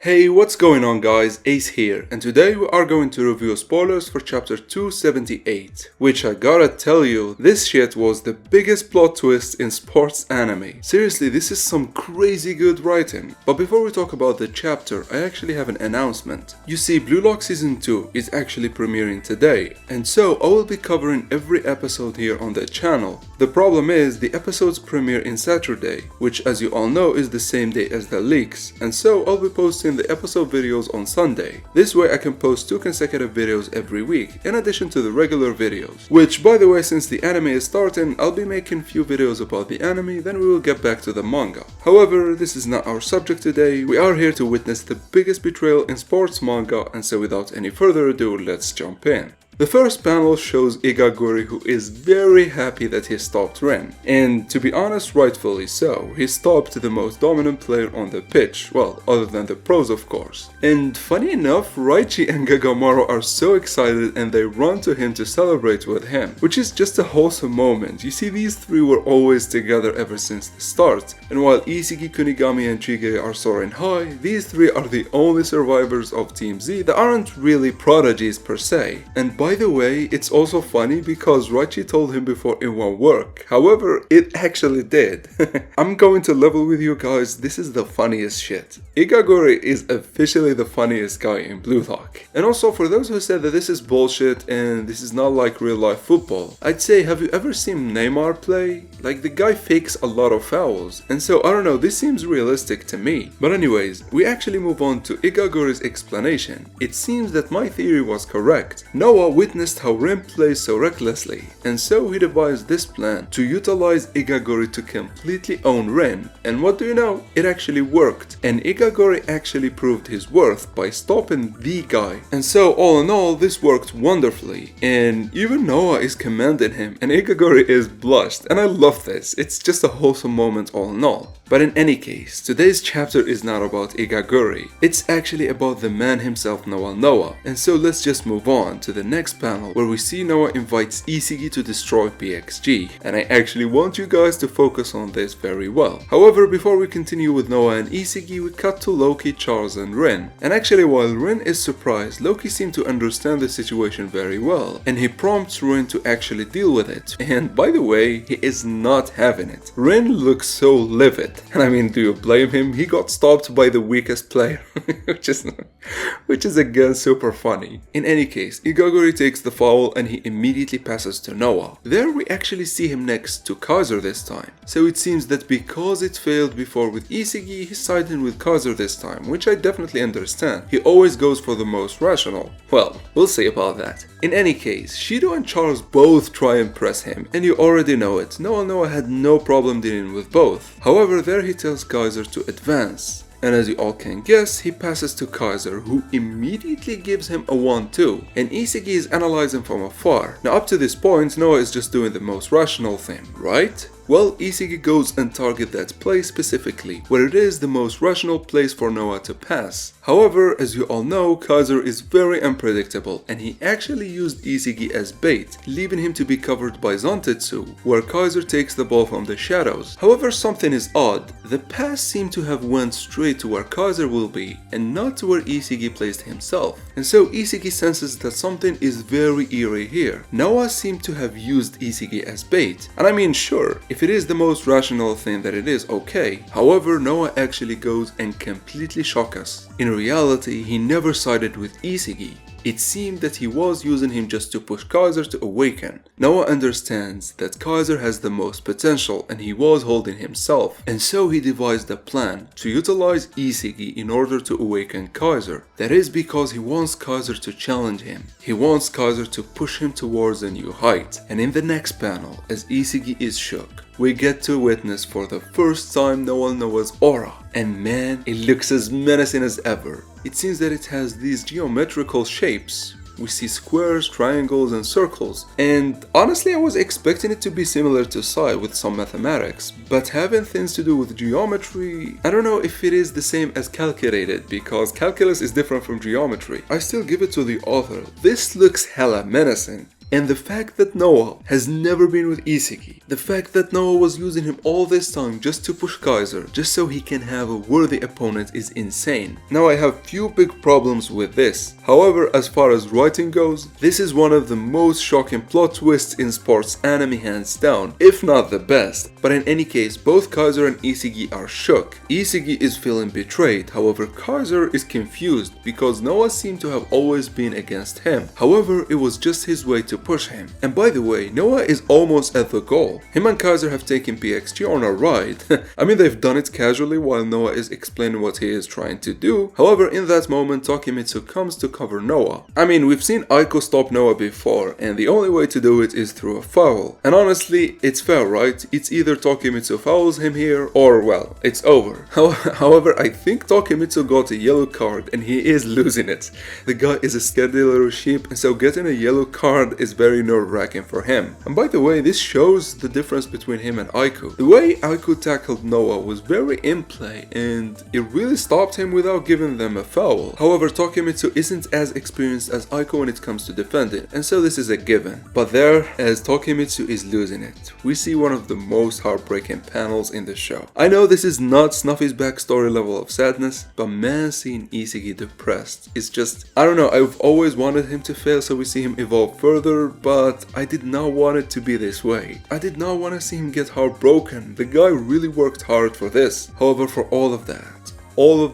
Hey, what's going on guys, Ace here, and today we are going to review spoilers for chapter 278, which I gotta tell you, this shit was the biggest plot twist in sports anime. Seriously, this is some crazy good writing. But before we talk about the chapter, I actually have an announcement. You see, Blue Lock Season 2 is actually premiering today, and so I will be covering every episode here on the channel. The problem is, the episodes premiere in Saturday, which as you all know is the same day as the leaks, and so I'll be posting the episode videos on Sunday. This way I can post 2 consecutive videos every week, in addition to the regular videos. Which, by the way, since the anime is starting, I'll be making few videos about the anime, then we will get back to the manga. However, this is not our subject today, we are here to witness the biggest betrayal in sports manga, and so without any further ado, let's jump in. The first panel shows Isagi, who is very happy that he stopped Ren, and to be honest, rightfully so. He stopped the most dominant player on the pitch, well, other than the pros of course. And funny enough, Raichi and Gagamaru are so excited and they run to him to celebrate with him, which is just a wholesome moment. You see, these three were always together ever since the start, and while Isagi, Kunigami and Chige are soaring high, these three are the only survivors of Team Z that aren't really prodigies per se. And by the way, it's also funny because Raichi told him before it won't work. However, it actually did. I'm going to level with you guys, this is the funniest shit. Isagi is officially the funniest guy in Blue Lock. And also, for those who said that this is bullshit and this is not like real life football, I'd say, have you ever seen Neymar play? Like, the guy fakes a lot of fouls, and so I don't know, this seems realistic to me. But anyways, we actually move on to Igagore's explanation. It seems that my theory was correct. Noah witnessed how Ren plays so recklessly, and so he devised this plan to utilize Isagi to completely own Ren, and what do you know? It actually worked, and Isagi actually proved his worth by stopping the guy. And so all in all, this worked wonderfully, and even Noah is commending him, and Isagi is blushed, and I love this. It's just a wholesome moment all in all. But in any case, today's chapter is not about Isagi, it's actually about the man himself, Noah. And so let's just move on to the next panel where we see Noah invites Isagi to destroy PXG, and I actually want you guys to focus on this very well. However, before we continue with Noah and Isagi, we cut to Loki, Charles and Ren. And actually, while Ren is surprised, Loki seemed to understand the situation very well, and he prompts Ren to actually deal with it. And by the way, he is not having it. Ren looks so livid, and I mean, do you blame him? He got stopped by the weakest player, which is again super funny. In any case, Isagi takes the foul and he immediately passes to Noah. There we actually see him next to Kaiser this time. So it seems that because it failed before with Isagi, he's siding with Kaiser this time, which I definitely understand. He always goes for the most rational. Well, we'll see about that. In any case, Shido and Charles both try and press him, and you already know it. Noah had no problem dealing with both. However, there he tells Kaiser to advance. And as you all can guess, he passes to Kaiser, who immediately gives him a 1-2, and Isagi is analyzing from afar. Now up to this point, Noah is just doing the most rational thing, right? Well, Isagi goes and targets that place specifically, where it is the most rational place for Noah to pass. However, as you all know, Kaiser is very unpredictable, and he actually used Isagi as bait, leaving him to be covered by Zantetsu, where Kaiser takes the ball from the shadows. However, something is odd. The pass seemed to have went straight to where Kaiser will be, and not to where Isagi placed himself. And so Isagi senses that something is very eerie here. Noah seemed to have used Isagi as bait, and I mean, sure, if it is the most rational thing that it is, okay. However, Noah actually goes and completely shocks us. In reality, he never sided with Isagi. It seemed that he was using him just to push Kaiser to awaken. Noah understands that Kaiser has the most potential and he was holding himself, and so he devised a plan to utilize Isagi in order to awaken Kaiser. That is because he wants Kaiser to challenge him. He wants Kaiser to push him towards a new height. And in the next panel, as Isagi is shook, we get to witness for the first time Noah's aura. And man, it looks as menacing as ever. It seems that it has these geometrical shapes. We see squares, triangles and circles, and honestly I was expecting it to be similar to Psi with some mathematics, but having things to do with geometry, I don't know if it is the same as calculated, because calculus is different from geometry. I still give it to the author. This looks hella menacing. And the fact that Noah has never been with Isagi, the fact that Noah was using him all this time just to push Kaiser, just so he can have a worthy opponent, is insane. Now I have few big problems with this. However, as far as writing goes, this is one of the most shocking plot twists in sports anime hands down, if not the best. But in any case, both Kaiser and Isagi are shook. Isagi is feeling betrayed, however Kaiser is confused because Noah seemed to have always been against him. However, it was just his way to push him. And by the way, Noah is almost at the goal. Him and Kaiser have taken PXG on a ride. I mean, they've done it casually while Noah is explaining what he is trying to do. However, in that moment, Takemitsu comes to cover Noah. I mean, we've seen Aiko stop Noah before, and the only way to do it is through a foul. And honestly, it's fair, right? It's either Takemitsu fouls him here, or well, it's over. However, I think Takemitsu got a yellow card, and he is losing it. The guy is a scaredy little sheep, and so getting a yellow card is very nerve-wracking for him. And by the way, this shows the difference between him and Aiko. The way Aiko tackled Noah was very in play, and it really stopped him without giving them a foul. However, Takemitsu isn't as experienced as Aiko when it comes to defending, and so this is a given. But there, as Takemitsu is losing it, we see one of the most heartbreaking panels in the show. I know this is not Snuffy's backstory level of sadness, but man, seeing Isagi depressed is just, I don't know, I've always wanted him to fail so we see him evolve further, but I did not want it to be this way. I did not want to see him get heartbroken. The guy really worked hard for this. However, for all of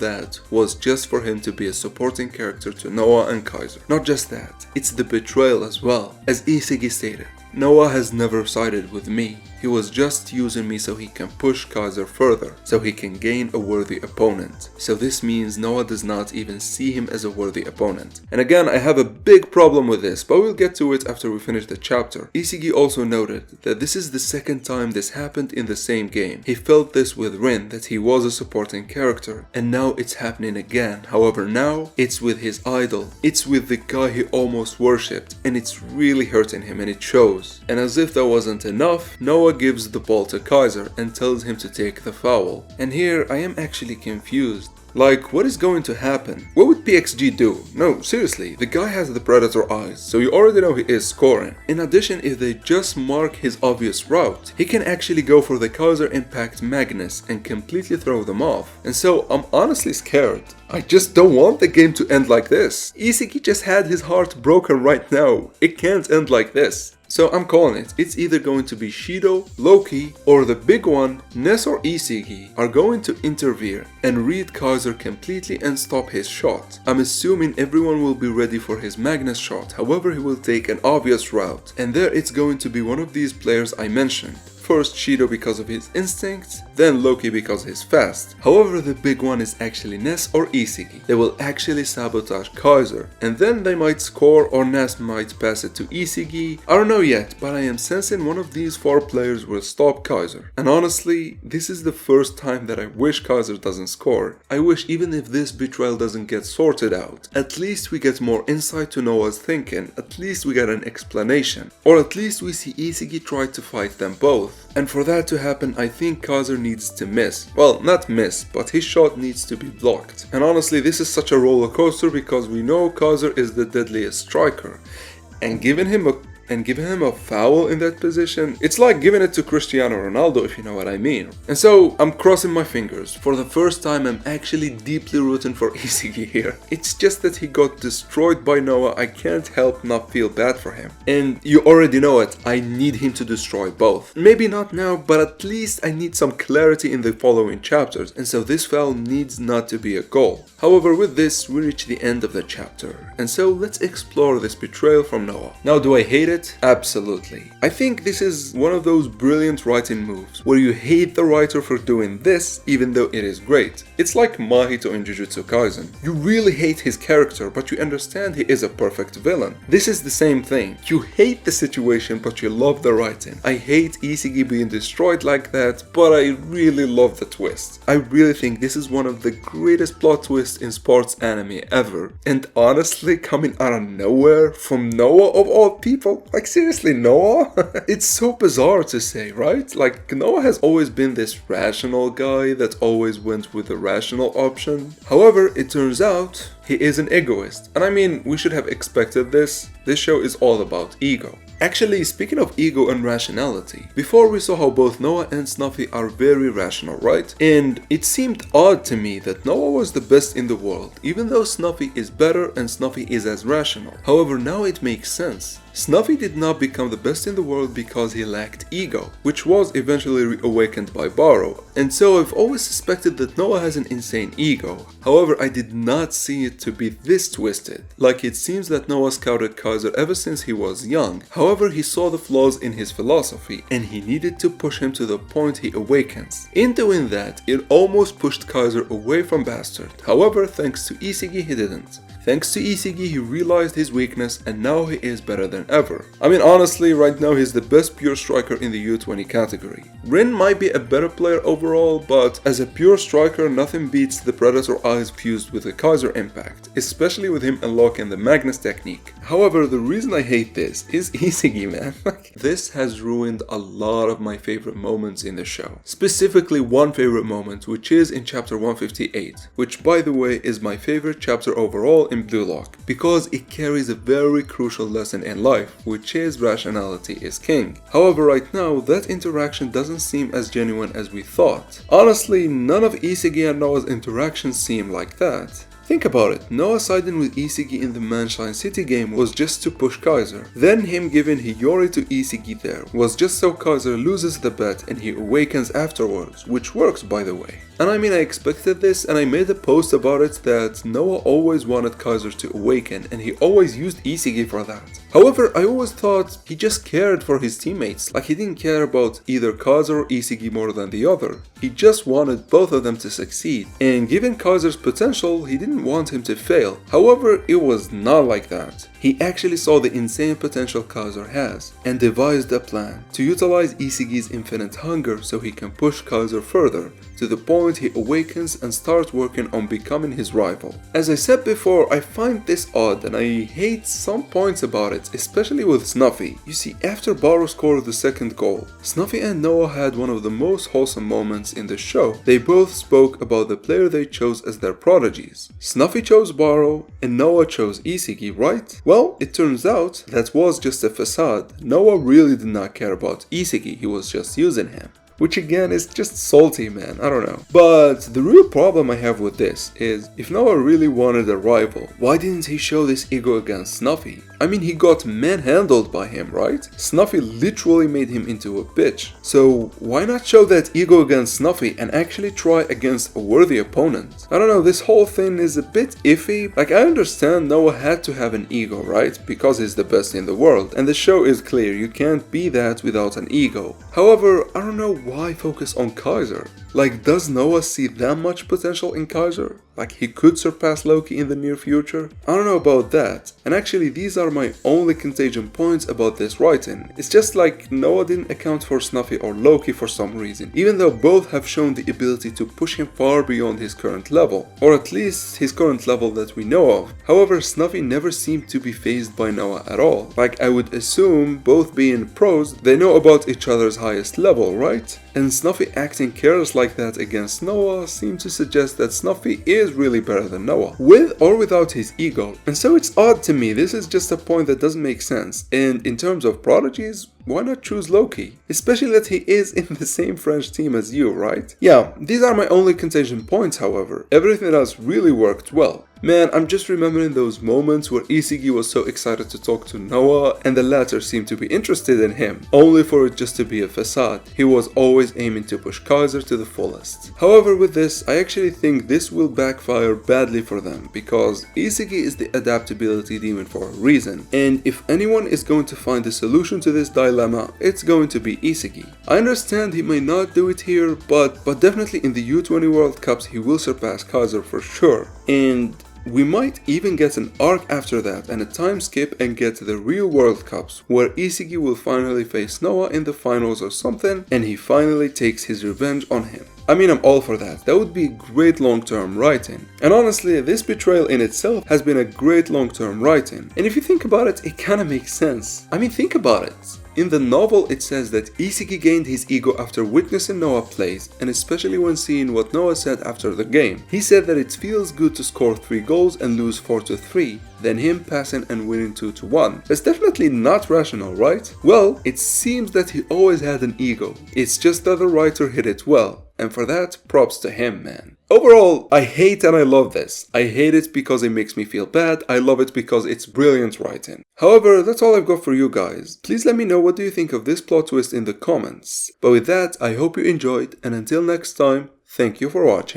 that was just for him to be a supporting character to Noah and Kaiser. Not just that, it's the betrayal as well. As Isagi stated, Noah has never sided with me. He was just using me so he can push Kaiser further, so he can gain a worthy opponent. So this means Noah does not even see him as a worthy opponent. And again, I have a big problem with this, but we'll get to it after we finish the chapter. Isagi also noted that this is the second time this happened in the same game. He felt this with Rin, that he was a supporting character, and now it's happening again. However, now it's with his idol. It's with the guy he almost worshipped, and it's really hurting him, and it shows. And as if that wasn't enough, Noah gives the ball to Kaiser and tells him to take the foul. And here I am actually confused. Like, what is going to happen? What would PXG do? No, seriously, the guy has the predator eyes, so you already know he is scoring. In addition, if they just mark his obvious route, he can actually go for the Kaiser Impact Magnus and completely throw them off. And so I'm honestly scared. I just don't want the game to end like this. Isagi just had his heart broken right now. It can't end like this. So I'm calling it. It's either going to be Shido, Loki, or the big one, Ness or Isagi, are going to interfere and read Kaiser completely and stop his shot. I'm assuming everyone will be ready for his Magnus shot, however he will take an obvious route. And there it's going to be one of these players I mentioned. First Shido because of his instincts, then Loki because he's fast. However, the big one is actually Ness or Isagi. They will actually sabotage Kaiser, and then they might score or Ness might pass it to Isagi. I don't know yet, but I am sensing one of these 4 players will stop Kaiser. And honestly, this is the first time that I wish Kaiser doesn't score. I wish even if this betrayal doesn't get sorted out, at least we get more insight to Noah's thinking, at least we get an explanation. Or at least we see Isagi try to fight them both. And for that to happen, I think Kaiser needs to miss. Well, not miss, but his shot needs to be blocked. And honestly, this is such a roller coaster because we know Kaiser is the deadliest striker. And giving him a foul in that position, it's like giving it to Cristiano Ronaldo, if you know what I mean. And so I'm crossing my fingers. For the first time, I'm actually deeply rooting for Isagi here. It's just that he got destroyed by Noah. I can't help not feel bad for him. And you already know it, I need him to destroy both. Maybe not now, but at least I need some clarity in the following chapters. And so this foul needs not to be a goal. However, with this, we reach the end of the chapter. And so let's explore this betrayal from Noah. Now, do I hate it? Absolutely. I think this is one of those brilliant writing moves where you hate the writer for doing this even though it is great. It's like Mahito in Jujutsu Kaisen. You really hate his character, but you understand he is a perfect villain. This is the same thing. You hate the situation, but you love the writing. I hate Isagi being destroyed like that, but I really love the twist. I really think this is one of the greatest plot twists in sports anime ever. And honestly, coming out of nowhere from Noah of all people, like seriously, Noah? It's so bizarre to say, right? Like, Noah has always been this rational guy that always went with the rational option. However, it turns out he is an egoist. And I mean, we should have expected this. This show is all about ego. Actually, speaking of ego and rationality, before we saw how both Noah and Snuffy are very rational, right? And it seemed odd to me that Noah was the best in the world, even though Snuffy is better and Snuffy is as rational. However, now it makes sense. Snuffy did not become the best in the world because he lacked ego, which was eventually reawakened by Barrow, and so I've always suspected that Noah has an insane ego. However, I did not see it to be this twisted. Like, it seems that Noah scouted Kaiser ever since he was young. However, he saw the flaws in his philosophy, and he needed to push him to the point he awakens. In doing that, it almost pushed Kaiser away from Bastard. However, thanks to Isagi, he didn't. Thanks to Isagi, he realized his weakness and now he is better than ever. I mean, honestly, right now he's the best pure striker in the U20 category. Rin might be a better player overall, but as a pure striker, nothing beats the Predator Eyes fused with the Kaiser impact, especially with him unlocking the Magnus technique. However, the reason I hate this is Isagi, man. This has ruined a lot of my favorite moments in the show. Specifically one favorite moment, which is in chapter 158, which by the way is my favorite chapter overall in Blue Lock, because it carries a very crucial lesson in life, which is rationality is king. However, right now, that interaction doesn't seem as genuine as we thought. Honestly, none of Isagi and Noah's interactions seem like that. Think about it, Noah siding with Isagi in the Manshine City game was just to push Kaiser. Then him giving Hiyori to Isagi there was just so Kaiser loses the bet and he awakens afterwards, which works by the way. And I mean, I expected this and I made a post about it that Noah always wanted Kaiser to awaken and he always used Isagi for that. However, I always thought he just cared for his teammates, like he didn't care about either Kaiser or Isagi more than the other. He just wanted both of them to succeed, and given Kaiser's potential, he didn't want him to fail. However, it was not like that. He actually saw the insane potential Kaiser has, and devised a plan to utilize Isagi's infinite hunger so he can push Kaiser further, to the point he awakens and starts working on becoming his rival. As I said before, I find this odd and I hate some points about it, especially with Snuffy. You see, after Barrow scored the second goal, Snuffy and Noah had one of the most wholesome moments in the show. They both spoke about the player they chose as their prodigies. Snuffy chose Barrow and Noah chose Isagi, right? Well, it turns out that was just a facade. Noah really did not care about Isagi, he was just using him. Which again is just salty, man, I don't know. But the real problem I have with this is, if Noah really wanted a rival, why didn't he show this ego against Snuffy? I mean, he got manhandled by him, right? Snuffy literally made him into a bitch. So why not show that ego against Snuffy and actually try against a worthy opponent? I don't know, this whole thing is a bit iffy. Like, I understand Noah had to have an ego, right? Because he's the best in the world. And the show is clear, you can't be that without an ego. However, I don't know why focus on Kaiser. Like, does Noah see that much potential in Kaiser? Like, he could surpass Loki in the near future? I don't know about that. And actually, these are my only contagion points about this writing. It's just like Noah didn't account for Snuffy or Loki for some reason, even though both have shown the ability to push him far beyond his current level, or at least his current level that we know of. However, Snuffy never seemed to be fazed by Noah at all. Like, I would assume, both being pros, they know about each other's highest level, right? And Snuffy acting careless like that against Noah seemed to suggest that Snuffy is really better than Noah, with or without his ego. And so it's odd to me, this is just a point that doesn't make sense. And in terms of prodigies, why not choose Loki? Especially that he is in the same French team as you, right? Yeah, these are my only contagion points, however. Everything else really worked well. Man, I'm just remembering those moments where Isagi was so excited to talk to Noah and the latter seemed to be interested in him, only for it just to be a facade. He was always aiming to push Kaiser to the fullest. However, with this, I actually think this will backfire badly for them, because Isagi is the adaptability demon for a reason, and if anyone is going to find a solution to this dilemma, it's going to be Isagi. I understand he may not do it here, but definitely in the U20 World Cups he will surpass Kaiser for sure. And we might even get an arc after that and a time skip and get to the real World Cups, where Isagi will finally face Noah in the finals or something, and he finally takes his revenge on him. I mean, I'm all for that. That would be great long-term writing. And honestly, this betrayal in itself has been a great long-term writing. And if you think about it, it kinda makes sense. I mean, think about it. In the novel, it says that Isagi gained his ego after witnessing Noah plays, and especially when seeing what Noah said after the game. He said that it feels good to score 3 goals and lose 4-3, than him passing and winning 2-1. That's definitely not rational, right? Well, it seems that he always had an ego. It's just that the writer hit it well. And for that, props to him, man. Overall, I hate and I love this. I hate it because it makes me feel bad. I love it because it's brilliant writing. However, that's all I've got for you guys. Please let me know what do you think of this plot twist in the comments. But with that, I hope you enjoyed, and until next time, thank you for watching.